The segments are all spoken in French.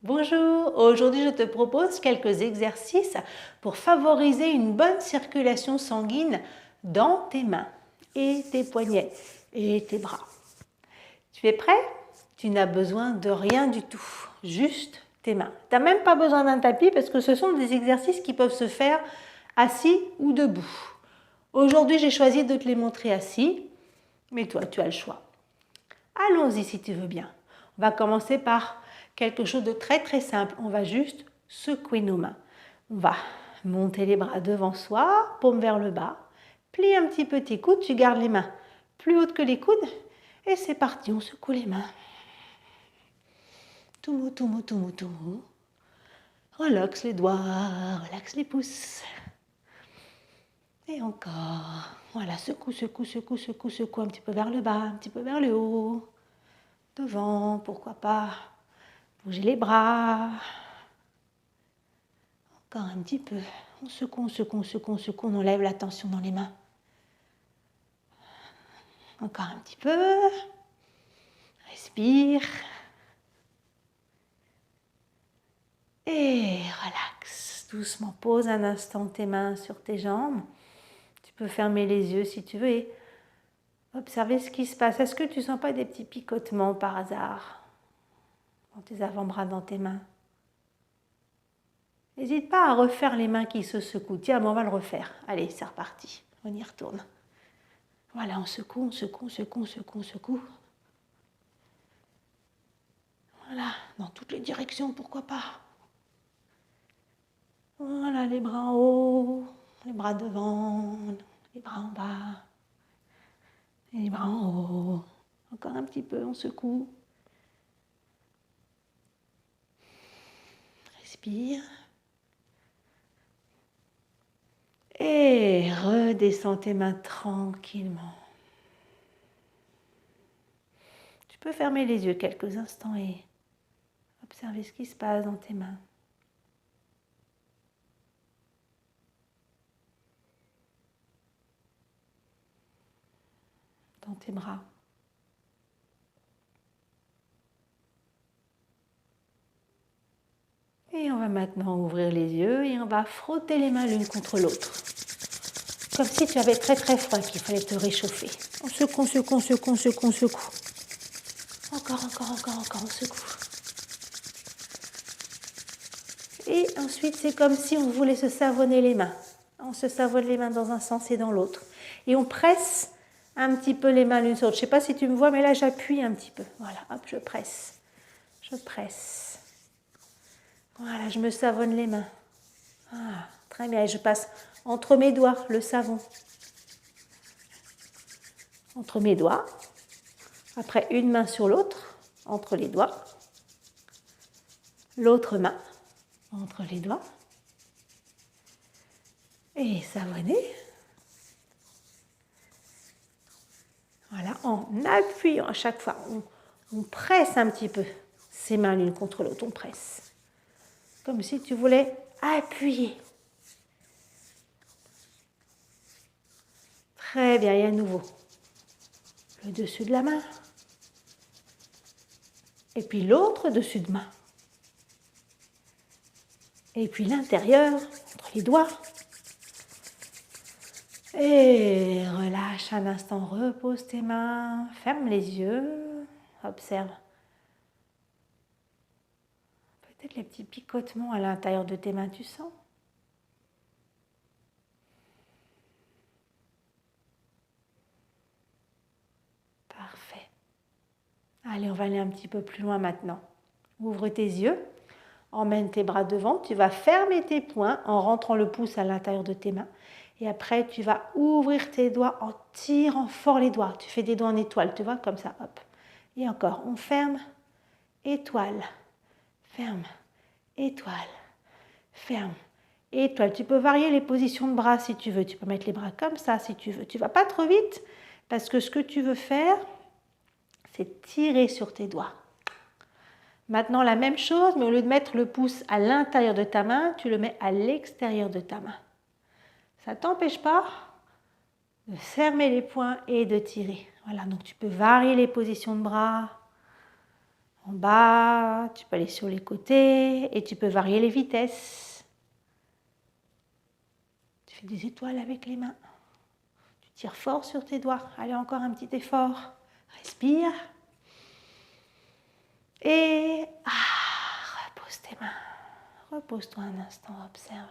Bonjour, aujourd'hui je te propose quelques exercices pour favoriser une bonne circulation sanguine dans tes mains et tes poignets et tes bras. Tu es prêt? Tu n'as besoin de rien du tout, juste tes mains. Tu n'as même pas besoin d'un tapis parce que ce sont des exercices qui peuvent se faire assis ou debout. Aujourd'hui j'ai choisi de te les montrer assis, mais toi tu as le choix. Allons-y si tu veux bien. On va commencer par quelque chose de très simple. On va juste secouer nos mains. On va monter les bras devant soi, paume vers le bas. Plie un petit peu tes coudes, tu gardes les mains plus hautes que les coudes. Et c'est parti, on secoue les mains. Tout mou, tout mou, tout mou, tout mou. Relaxe les doigts, relaxe les pouces. Et encore. Voilà, secoue, secoue, secoue, secoue, secoue. Un petit peu vers le bas, un petit peu vers le haut. Devant, pourquoi pas. Bougez les bras. Encore un petit peu. On secoue, on secoue, on secoue, on secoue. On enlève la tension dans les mains. Encore un petit peu. Respire. Et relaxe. Doucement, pose un instant tes mains sur tes jambes. Tu peux fermer les yeux si tu veux et observer ce qui se passe. Est-ce que tu ne sens pas des petits picotements par hasard dans tes avant-bras, dans tes mains? N'hésite pas à refaire les mains qui se secouent. Tiens, on va le refaire. Allez, c'est reparti. On y retourne. Voilà, on secoue, on secoue, on secoue, on secoue, on secoue. Voilà, dans toutes les directions, pourquoi pas. Voilà, les bras en haut, les bras devant, les bras en bas, et les bras en haut. Encore un petit peu, on secoue. Respire. Et redescends tes mains tranquillement. Tu peux fermer les yeux quelques instants et observer ce qui se passe dans tes mains. Dans tes bras. Et on va maintenant ouvrir les yeux et on va frotter les mains l'une contre l'autre. Comme si tu avais très froid, qu'il fallait te réchauffer. On secoue, on secoue, on secoue, on secoue, on secoue. Encore, on secoue. Et ensuite, c'est comme si on voulait se savonner les mains. On se savonne les mains dans un sens et dans l'autre. Et on presse un petit peu les mains l'une sur l'autre. Je ne sais pas si tu me vois, mais là, j'appuie un petit peu. Voilà, hop, je presse. Je presse. Voilà, je me savonne les mains. Ah, très bien, et je passe entre mes doigts le savon. Entre mes doigts. Après, une main sur l'autre, entre les doigts. L'autre main, entre les doigts. Et savonner. Voilà, en appuyant à chaque fois. On presse un petit peu ces mains l'une contre l'autre. On presse. Comme si tu voulais appuyer. Très bien, et à nouveau. Le dessus de la main. Et puis l'autre dessus de main. Et puis l'intérieur, entre les doigts. Et relâche un instant, repose tes mains, ferme les yeux, observe. Peut-être les petits picotements à l'intérieur de tes mains, tu sens? Parfait. Allez, on va aller un petit peu plus loin maintenant. Ouvre tes yeux, emmène tes bras devant, tu vas fermer tes poings en rentrant le pouce à l'intérieur de tes mains. Et après, tu vas ouvrir tes doigts en tirant fort les doigts. Tu fais des doigts en étoile, tu vois, comme ça, hop. Et encore, on ferme, étoile, ferme, étoile, ferme, étoile. Tu peux varier les positions de bras si tu veux. Tu peux mettre les bras comme ça si tu veux. Tu ne vas pas trop vite parce que ce que tu veux faire, c'est tirer sur tes doigts. Maintenant, la même chose, mais au lieu de mettre le pouce à l'intérieur de ta main, tu le mets à l'extérieur de ta main. Ça ne t'empêche pas de fermer les poings et de tirer. Voilà, donc tu peux varier les positions de bras. en bas, tu peux aller sur les côtés et tu peux varier les vitesses. Tu fais des étoiles avec les mains. Tu tires fort sur tes doigts. Allez, encore un petit effort. Respire. Et repose tes mains. Repose-toi un instant, observe.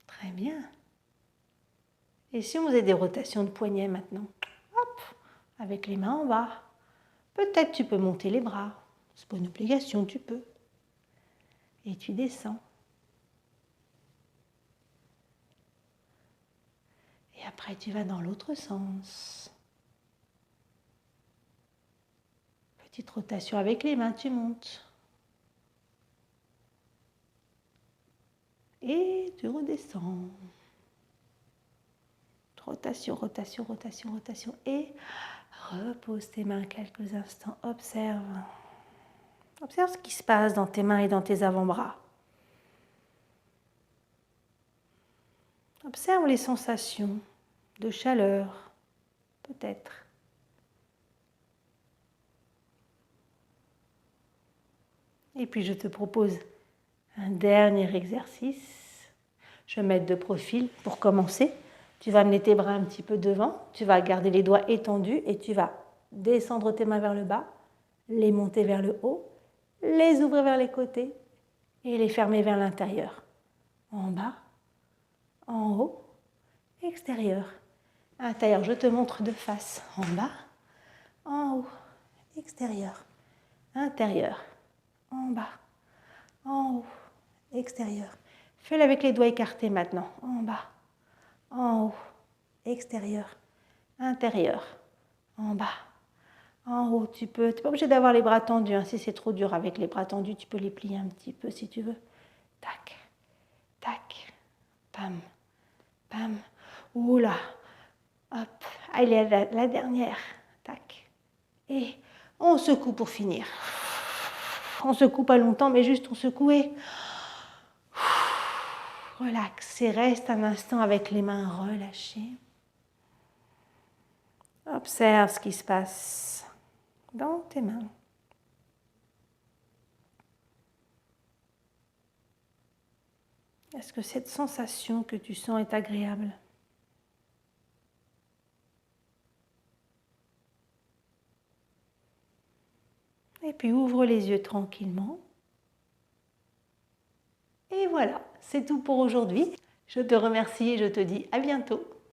Très bien. Et si on faisait des rotations de poignets maintenant? Hop, avec les mains en bas. Peut-être tu peux monter les bras. C'est pas une obligation, tu peux. Et tu descends. Et après, tu vas dans l'autre sens. Petite rotation avec les mains, tu montes. Et tu redescends. Rotation, rotation, rotation, rotation. Et repose tes mains quelques instants. Observe. Observe ce qui se passe dans tes mains et dans tes avant-bras. Observe les sensations de chaleur, peut-être. Et puis je te propose un dernier exercice. Je vais mettre de profil pour commencer. Tu vas amener tes bras un petit peu devant. Tu vas garder les doigts étendus et tu vas descendre tes mains vers le bas, les monter vers le haut, les ouvrir vers les côtés et les fermer vers l'intérieur. En bas, en haut, extérieur. Intérieur, je te montre de face. En bas, en haut, extérieur. Intérieur, en bas, en haut, extérieur. Fais-le avec les doigts écartés maintenant. En bas, en haut, extérieur, intérieur, en bas, en haut. Tu n'es pas obligé d'avoir les bras tendus. Hein. Si c'est trop dur avec les bras tendus, tu peux les plier un petit peu si tu veux. Tac, tac, pam, pam. Oula, hop. Allez, la dernière. Tac. Et on secoue pour finir. On secoue pas longtemps, mais juste on secoue et relax. Et reste un instant avec les mains relâchées. Observe ce qui se passe dans tes mains. Est-ce que cette sensation que tu sens est agréable? Et puis ouvre les yeux tranquillement. Et voilà, c'est tout pour aujourd'hui. Je te remercie et je te dis à bientôt.